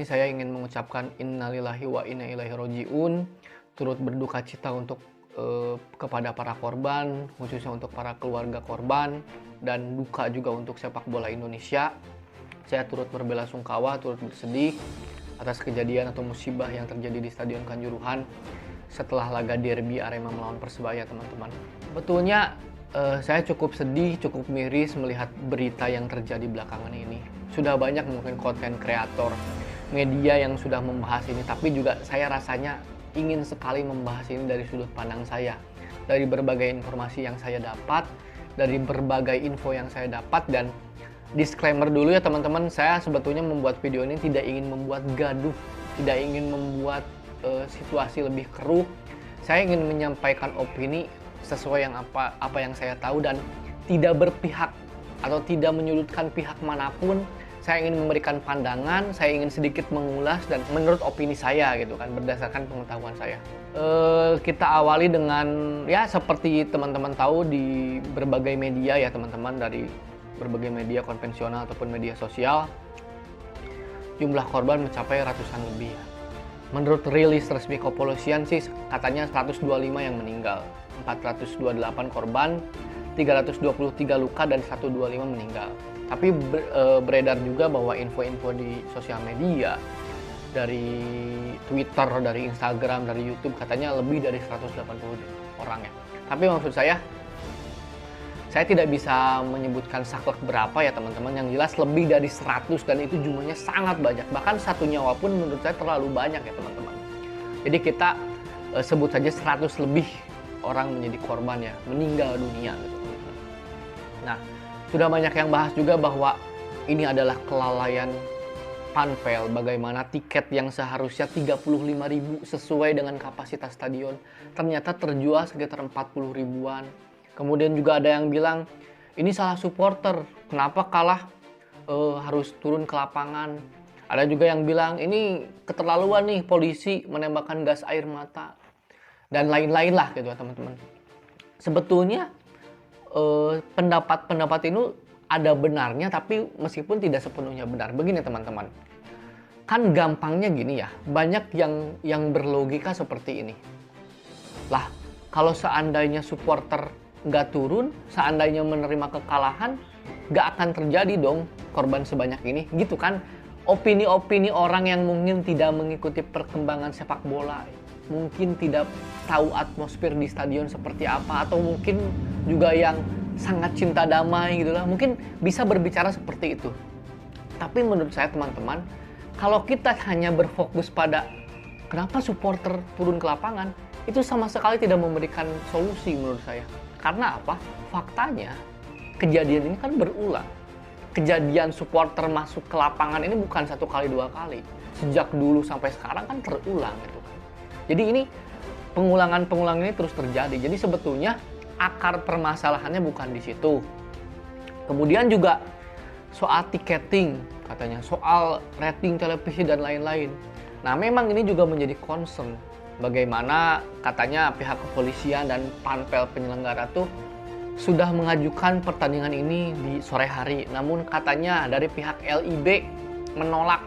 ini saya ingin mengucapkan innalillahi wa inna ilaihi roji'un, turut berduka cita untuk kepada para korban, khususnya untuk para keluarga korban, dan duka juga untuk sepak bola Indonesia. Saya turut berbelasungkawa, turut bersedih atas kejadian atau musibah yang terjadi di Stadion Kanjuruhan setelah laga derby Arema melawan Persebaya, teman-teman. Betulnya saya cukup sedih, cukup miris melihat berita yang terjadi belakangan ini. Sudah banyak mungkin konten kreator, media yang sudah membahas ini, tapi juga saya rasanya ingin sekali membahas ini dari sudut pandang saya. Dari berbagai informasi yang saya dapat, dari berbagai info yang saya dapat, dan disclaimer dulu ya teman-teman, saya sebetulnya membuat video ini tidak ingin membuat gaduh, tidak ingin membuat situasi lebih keruh. Saya ingin menyampaikan opini sesuai yang apa yang saya tahu dan tidak berpihak atau tidak menyudutkan pihak manapun. Saya ingin memberikan pandangan, saya ingin sedikit mengulas dan menurut opini saya gitu kan, berdasarkan pengetahuan saya. Kita awali dengan ya seperti teman-teman tahu di berbagai media ya teman-teman, dari berbagai media konvensional ataupun media sosial, jumlah korban mencapai ratusan lebih ya. Menurut rilis resmi kepolisian sih katanya 125 yang meninggal, 428 korban, 323 luka dan 125 meninggal. Tapi beredar juga bahwa info-info di sosial media, dari Twitter, dari Instagram, dari YouTube katanya lebih dari 180 orang ya. Tapi maksud saya tidak bisa menyebutkan saklek berapa ya teman-teman. Yang jelas lebih dari 100 dan itu jumlahnya sangat banyak. Bahkan satu nyawa pun menurut saya terlalu banyak ya teman-teman. Jadi kita sebut saja 100 lebih orang menjadi korban ya, meninggal dunia gitu. Nah, sudah banyak yang bahas juga bahwa ini adalah kelalaian Panpel, bagaimana tiket yang seharusnya 35.000 sesuai dengan kapasitas stadion ternyata terjual sekitar 40 ribuan. Kemudian juga ada yang bilang ini salah supporter, kenapa kalah harus turun ke lapangan. Ada juga yang bilang ini keterlaluan nih polisi menembakkan gas air mata dan lain-lain lah gitu ya teman-teman. Sebetulnya pendapat-pendapat ini ada benarnya, tapi meskipun tidak sepenuhnya benar. Begini teman-teman, kan gampangnya gini ya, banyak yang berlogika seperti ini. Lah, kalau seandainya supporter nggak turun, seandainya menerima kekalahan, nggak akan terjadi dong korban sebanyak ini, gitu kan? Opini-opini orang yang mungkin tidak mengikuti perkembangan sepak bola, mungkin tidak tahu atmosfer di stadion seperti apa, atau mungkin juga yang sangat cinta damai gitu lah, mungkin bisa berbicara seperti itu. Tapi menurut saya teman-teman, kalau kita hanya berfokus pada kenapa supporter turun ke lapangan, itu sama sekali tidak memberikan solusi menurut saya. Karena apa? Faktanya kejadian ini kan berulang. Kejadian supporter masuk ke lapangan ini bukan satu kali dua kali. Sejak dulu sampai sekarang kan terulang gitu kan. Jadi ini pengulangan ini terus terjadi. Jadi sebetulnya akar permasalahannya bukan di situ. Kemudian juga soal tiketing katanya, soal rating televisi dan lain-lain. Nah, memang ini juga menjadi concern. Bagaimana katanya pihak kepolisian dan Panpel penyelenggara tuh sudah mengajukan pertandingan ini di sore hari. Namun katanya dari pihak LIB menolak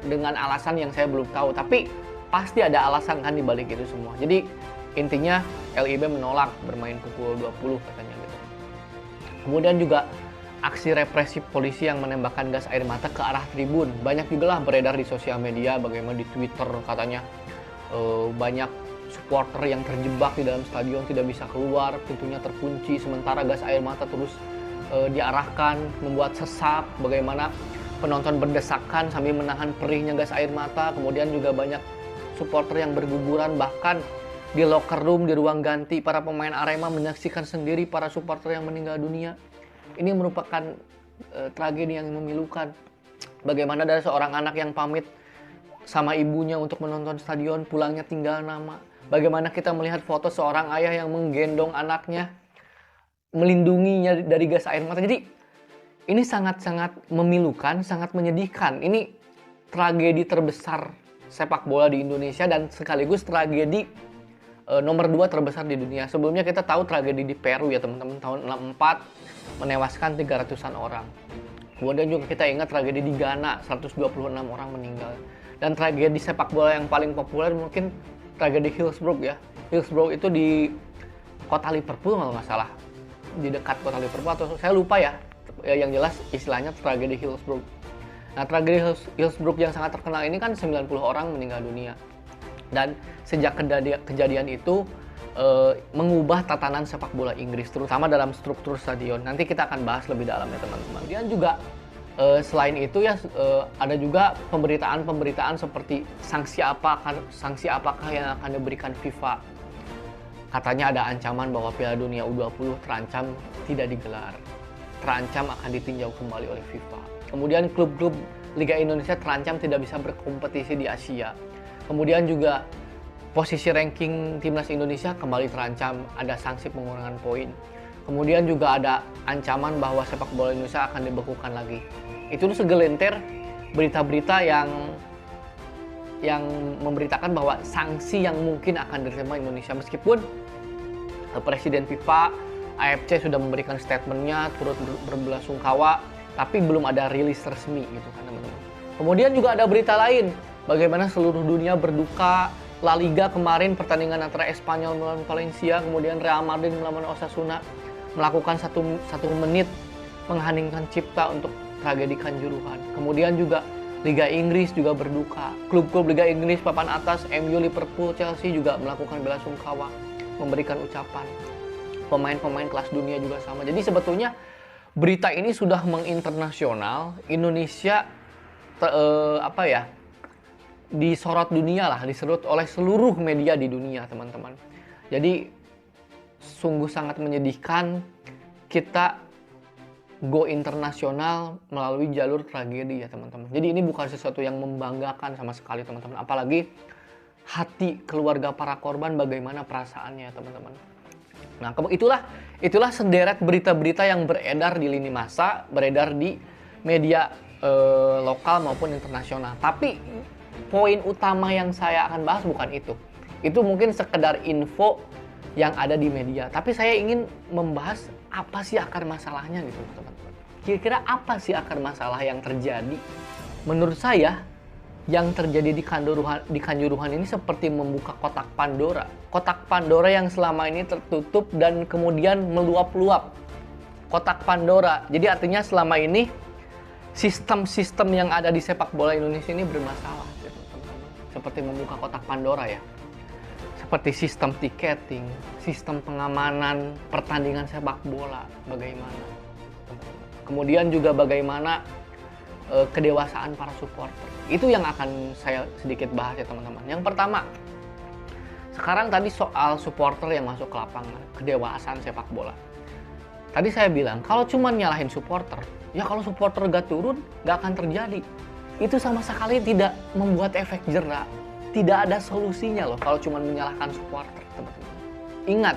dengan alasan yang saya belum tahu. Tapi pasti ada alasan kan di balik itu semua. Jadi intinya LIB menolak bermain pukul 20 katanya gitu. Kemudian juga aksi represif polisi yang menembakkan gas air mata ke arah tribun. Banyak juga lah beredar di sosial media, bagaimana di Twitter katanya banyak supporter yang terjebak di dalam stadion, tidak bisa keluar, pintunya terkunci, sementara gas air mata terus diarahkan, membuat sesak, bagaimana penonton berdesakan sambil menahan perihnya gas air mata. Kemudian juga banyak supporter yang berguguran, bahkan di locker room, di ruang ganti, para pemain Arema menyaksikan sendiri para supporter yang meninggal dunia. Ini merupakan tragedi yang memilukan. Bagaimana ada seorang anak yang pamit sama ibunya untuk menonton stadion, pulangnya tinggal nama. Bagaimana kita melihat foto seorang ayah yang menggendong anaknya, melindunginya dari gas air mata. Jadi ini sangat-sangat memilukan, sangat menyedihkan. Ini tragedi terbesar sepak bola di Indonesia dan sekaligus tragedi nomor 2 terbesar di dunia. Sebelumnya kita tahu tragedi di Peru ya teman-teman, tahun 64 menewaskan 300-an orang. Kemudian juga kita ingat tragedi di Ghana, 126 orang meninggal. Dan tragedi sepak bola yang paling populer mungkin tragedi Hillsborough ya. Hillsborough itu di kota Liverpool kalau nggak salah, di dekat kota Liverpool atau saya lupa ya. Yang jelas istilahnya tragedi Hillsborough. Nah, tragedi Hillsborough yang sangat terkenal ini kan 90 orang meninggal dunia. Dan sejak kejadian itu mengubah tatanan sepak bola Inggris, terutama dalam struktur stadion. Nanti kita akan bahas lebih dalam ya teman-teman. Kemudian juga selain itu ya ada juga pemberitaan seperti sanksi apakah yang akan diberikan FIFA. Katanya ada ancaman bahwa Piala Dunia U20 terancam tidak digelar, terancam akan ditinjau kembali oleh FIFA. Kemudian klub-klub Liga Indonesia terancam tidak bisa berkompetisi di Asia. Kemudian juga posisi ranking timnas Indonesia kembali terancam, ada sanksi pengurangan poin. Kemudian juga ada ancaman bahwa sepak bola Indonesia akan dibekukan lagi. Itu segelintir berita-berita yang memberitakan bahwa sanksi yang mungkin akan diterima Indonesia, meskipun Presiden FIFA, AFC sudah memberikan statementnya turut berbelasungkawa, tapi belum ada rilis resmi gitu kan teman-teman. Kemudian juga ada berita lain, bagaimana seluruh dunia berduka. La Liga kemarin pertandingan antara Espanyol melawan Valencia, kemudian Real Madrid melawan Osasuna melakukan satu menit mengheningkan cipta untuk tragedi Kanjuruhan. Kemudian juga Liga Inggris juga berduka. Klub-klub Liga Inggris papan atas, MU, Liverpool, Chelsea juga melakukan belasungkawa, memberikan ucapan. Pemain-pemain kelas dunia juga sama. Jadi sebetulnya berita ini sudah menginternasional. Indonesia disorot dunia lah, diserut oleh seluruh media di dunia teman-teman. Jadi sungguh sangat menyedihkan kita go internasional melalui jalur tragedi ya teman-teman. Jadi ini bukan sesuatu yang membanggakan sama sekali teman-teman. Apalagi hati keluarga para korban, bagaimana perasaannya teman-teman. Nah itulah sederet berita-berita yang beredar di lini massa, beredar di media lokal maupun internasional. Tapi poin utama yang saya akan bahas bukan itu. Itu mungkin sekedar info yang ada di media. Tapi saya ingin membahas apa sih akar masalahnya gitu teman-teman. Kira-kira apa sih akar masalah yang terjadi? Menurut saya yang terjadi di Kanjuruhan ini seperti membuka kotak Pandora. Kotak Pandora yang selama ini tertutup dan kemudian meluap-luap. Kotak Pandora. Jadi artinya selama ini sistem-sistem yang ada di sepak bola Indonesia ini bermasalah. Seperti membuka kotak Pandora ya. Seperti sistem tiketing, sistem pengamanan pertandingan sepak bola, bagaimana. Kemudian juga bagaimana kedewasaan para supporter. Itu yang akan saya sedikit bahas ya teman-teman. Yang pertama, sekarang tadi soal supporter yang masuk ke lapangan, kedewasaan sepak bola. Tadi saya bilang, kalau cuma nyalahin supporter, ya kalau supporter gak turun, gak akan terjadi. Itu sama sekali tidak membuat efek jera. Tidak ada solusinya loh kalau cuma menyalahkan supporter, teman-teman. Ingat,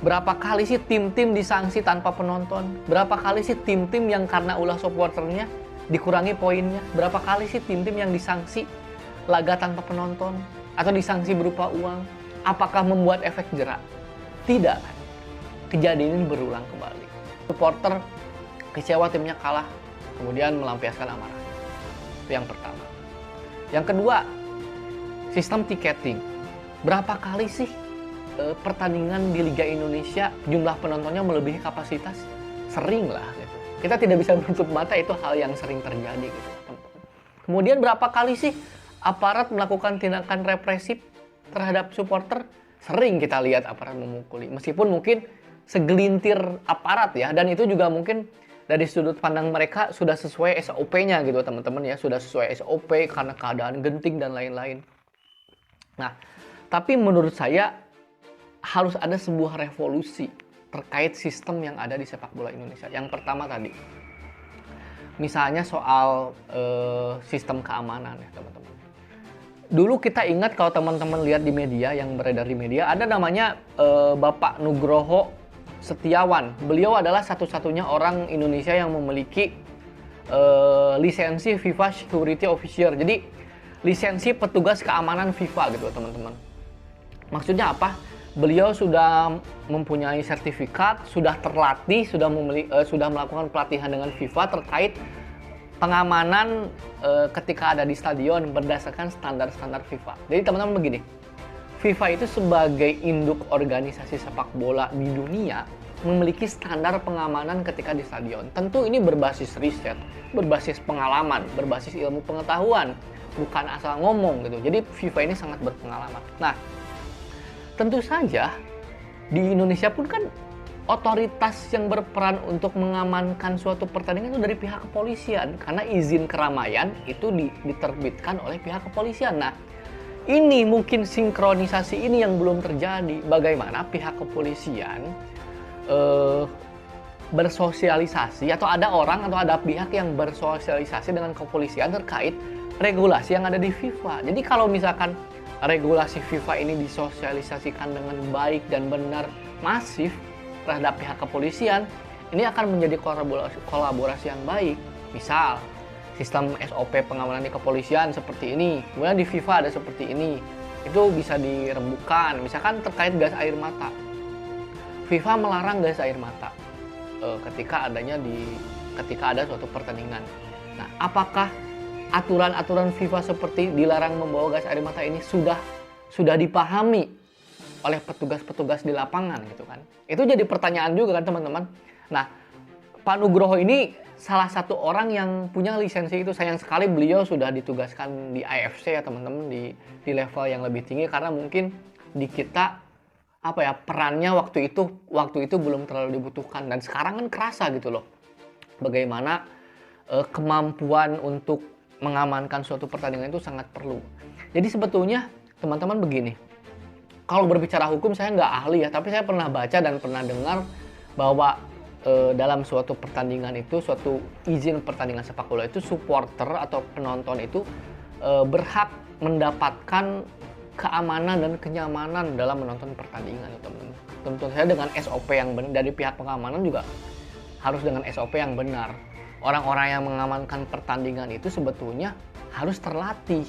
berapa kali sih tim-tim disanksi tanpa penonton? Berapa kali sih tim-tim yang karena ulah supporternya dikurangi poinnya? Berapa kali sih tim-tim yang disanksi laga tanpa penonton? Atau disanksi berupa uang? Apakah membuat efek jera? Tidak. Kejadian ini berulang kembali. Supporter kecewa timnya kalah, kemudian melampiaskan amarah. Itu yang pertama. Yang kedua, sistem tiketing. Berapa kali sih pertandingan di Liga Indonesia jumlah penontonnya melebihi kapasitas? Sering lah gitu. Kita tidak bisa menutup mata itu hal yang sering terjadi gitu. Kemudian berapa kali sih aparat melakukan tindakan represif terhadap supporter? Sering kita lihat aparat memukuli. Meskipun mungkin segelintir aparat ya, dan itu juga mungkin dari sudut pandang mereka sudah sesuai SOP-nya gitu teman-teman ya, sudah sesuai SOP karena keadaan genting dan lain-lain. Nah, tapi menurut saya harus ada sebuah revolusi terkait sistem yang ada di sepak bola Indonesia. Yang pertama tadi, misalnya soal sistem keamanan ya teman-teman. Dulu kita ingat kalau teman-teman lihat di media, yang beredar di media, ada namanya Bapak Nugroho Setiawan. Beliau adalah satu-satunya orang Indonesia yang memiliki lisensi FIFA Security Officer. Jadi lisensi petugas keamanan FIFA gitu teman-teman. Maksudnya apa? Beliau sudah mempunyai sertifikat, sudah terlatih, sudah melakukan pelatihan dengan FIFA terkait pengamanan ketika ada di stadion berdasarkan standar-standar FIFA. Jadi teman-teman begini, FIFA itu sebagai induk organisasi sepak bola di dunia memiliki standar pengamanan ketika di stadion. Tentu ini berbasis riset, berbasis pengalaman, berbasis ilmu pengetahuan, bukan asal ngomong gitu. Jadi FIFA ini sangat berpengalaman. Nah, tentu saja di Indonesia pun kan otoritas yang berperan untuk mengamankan suatu pertandingan itu dari pihak kepolisian, karena izin keramaian itu diterbitkan oleh pihak kepolisian. Nah, ini mungkin sinkronisasi ini yang belum terjadi. Bagaimana pihak kepolisian bersosialisasi, atau ada orang atau ada pihak yang bersosialisasi dengan kepolisian terkait regulasi yang ada di FIFA. Jadi kalau misalkan regulasi FIFA ini disosialisasikan dengan baik dan benar, masif terhadap pihak kepolisian, ini akan menjadi kolaborasi yang baik. Misal, sistem SOP pengamanan di kepolisian seperti ini, kemudian di FIFA ada seperti ini, itu bisa dirembukan. Misalkan terkait gas air mata, FIFA melarang gas air mata ketika ada suatu pertandingan. Nah, apakah aturan-aturan FIFA seperti dilarang membawa gas air mata ini sudah dipahami oleh petugas-petugas di lapangan gitu kan? Itu jadi pertanyaan juga kan teman-teman. Nah, Pak Nugroho ini salah satu orang yang punya lisensi itu. Sayang sekali beliau sudah ditugaskan di AFC ya teman-teman, di level yang lebih tinggi, karena mungkin di kita perannya waktu itu belum terlalu dibutuhkan, dan sekarang kan kerasa gitu loh bagaimana kemampuan untuk mengamankan suatu pertandingan itu sangat perlu. Jadi sebetulnya teman-teman begini, kalau berbicara hukum saya nggak ahli ya, tapi saya pernah baca dan pernah dengar bahwa dalam suatu pertandingan itu, suatu izin pertandingan sepak bola itu, supporter atau penonton itu berhak mendapatkan keamanan dan kenyamanan dalam menonton pertandingan, teman-teman. Tentu saja dengan SOP yang benar, dari pihak pengamanan juga harus dengan SOP yang benar. Orang-orang yang mengamankan pertandingan itu sebetulnya harus terlatih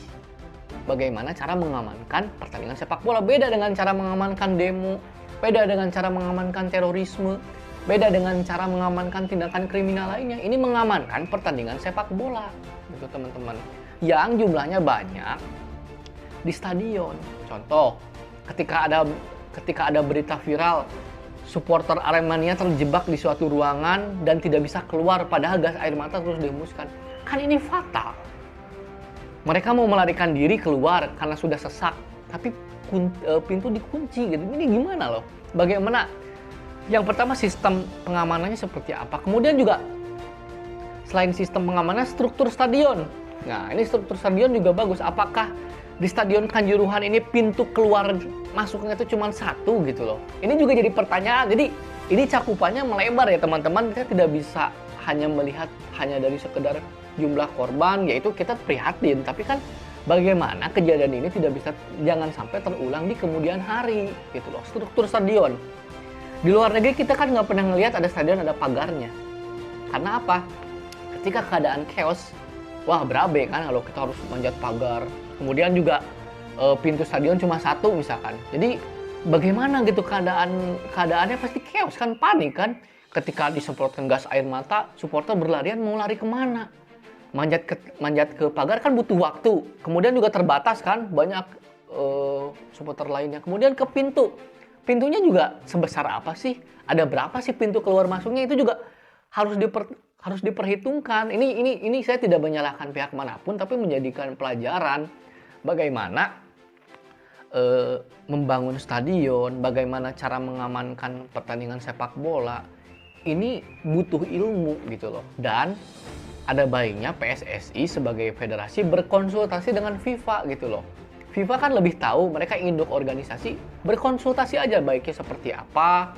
bagaimana cara mengamankan pertandingan sepak bola. Beda dengan cara mengamankan demo, beda dengan cara mengamankan terorisme, beda dengan cara mengamankan tindakan kriminal lainnya. Ini mengamankan pertandingan sepak bola, gitu teman-teman, yang jumlahnya banyak di stadion. Contoh, ketika ada berita viral supporter Aremania terjebak di suatu ruangan dan tidak bisa keluar padahal gas air mata terus dihembuskan, kan ini fatal. Mereka mau melarikan diri keluar karena sudah sesak, tapi pintu dikunci gitu. Ini gimana loh? Bagaimana? Yang pertama, sistem pengamanannya seperti apa? Kemudian juga selain sistem pengamanannya, struktur stadion. Nah, ini struktur stadion juga bagus. Apakah di Stadion Kanjuruhan ini pintu keluar masuknya itu cuma satu gitu loh? Ini juga jadi pertanyaan. Jadi ini cakupannya melebar ya teman-teman. Kita tidak bisa hanya melihat hanya dari sekedar jumlah korban, yaitu kita prihatin. Tapi kan bagaimana kejadian ini jangan sampai terulang di kemudian hari gitu loh. Struktur stadion. Di luar negeri kita kan nggak pernah ngelihat ada stadion ada pagarnya. Karena apa? Ketika keadaan chaos, wah berabe kan kalau kita harus manjat pagar. Kemudian juga pintu stadion cuma satu misalkan. Jadi bagaimana gitu keadaannya pasti chaos kan, panik kan. Ketika disemprotkan gas air mata, supporter berlarian mau lari kemana? Manjat ke pagar kan butuh waktu. Kemudian juga terbatas kan, banyak supporter lainnya. Kemudian ke pintu. Pintunya juga sebesar apa sih? Ada berapa sih pintu keluar masuknya? Itu juga harus diperhitungkan. Ini saya tidak menyalahkan pihak manapun, tapi menjadikan pelajaran bagaimana membangun stadion, bagaimana cara mengamankan pertandingan sepak bola. Ini butuh ilmu gitu loh. Dan ada baiknya PSSI sebagai federasi berkonsultasi dengan FIFA gitu loh. FIFA kan lebih tahu, mereka induk organisasi, berkonsultasi aja baiknya seperti apa.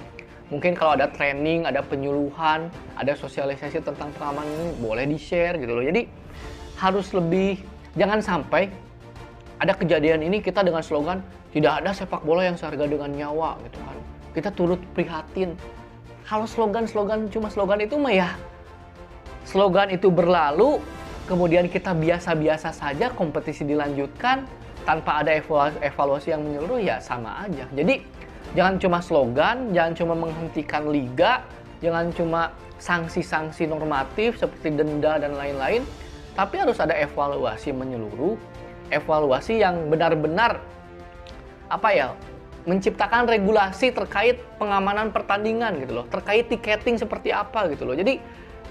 Mungkin kalau ada training, ada penyuluhan, ada sosialisasi tentang pengamanan ini, boleh di-share gitu loh. Jadi harus lebih, jangan sampai ada kejadian ini kita dengan slogan tidak ada sepak bola yang seharga dengan nyawa gitu kan. Kita turut prihatin. Kalau slogan-slogan cuma slogan itu mah ya slogan itu berlalu, kemudian kita biasa-biasa saja, kompetisi dilanjutkan tanpa ada evaluasi yang menyeluruh, ya sama aja. Jadi jangan cuma slogan, jangan cuma menghentikan liga, jangan cuma sanksi-sanksi normatif seperti denda dan lain-lain, Tapi harus ada evaluasi menyeluruh, evaluasi yang benar-benar menciptakan regulasi terkait pengamanan pertandingan gitu loh, terkait tiketing seperti apa gitu loh. Jadi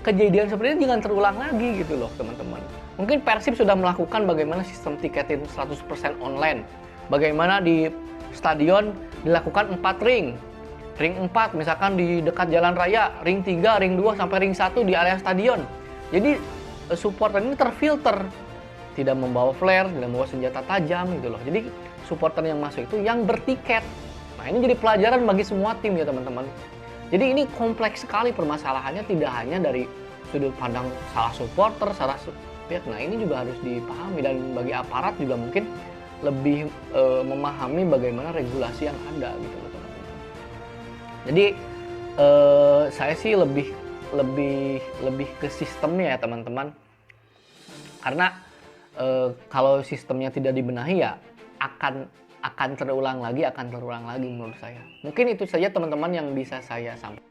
kejadian seperti ini jangan terulang lagi gitu loh teman-teman. Mungkin Persib sudah melakukan bagaimana sistem tiketing 100% online. Bagaimana di stadion dilakukan 4 ring. Ring 4 misalkan di dekat jalan raya, ring 3, ring 2 sampai ring 1 di area stadion. Jadi supporter ini terfilter, tidak membawa flare, tidak membawa senjata tajam gitu loh. Jadi supporter yang masuk itu yang bertiket. Nah, ini jadi pelajaran bagi semua tim ya teman-teman. Jadi ini kompleks sekali permasalahannya, tidak hanya dari sudut pandang salah supporter, salah pihak. Nah, ini juga harus dipahami, dan bagi aparat juga mungkin lebih memahami bagaimana regulasi yang ada gitu loh teman-teman. Jadi saya sih lebih ke sistemnya ya teman-teman. Karena kalau sistemnya tidak dibenahi ya akan terulang lagi menurut saya. Mungkin itu saja teman-teman yang bisa saya sampaikan.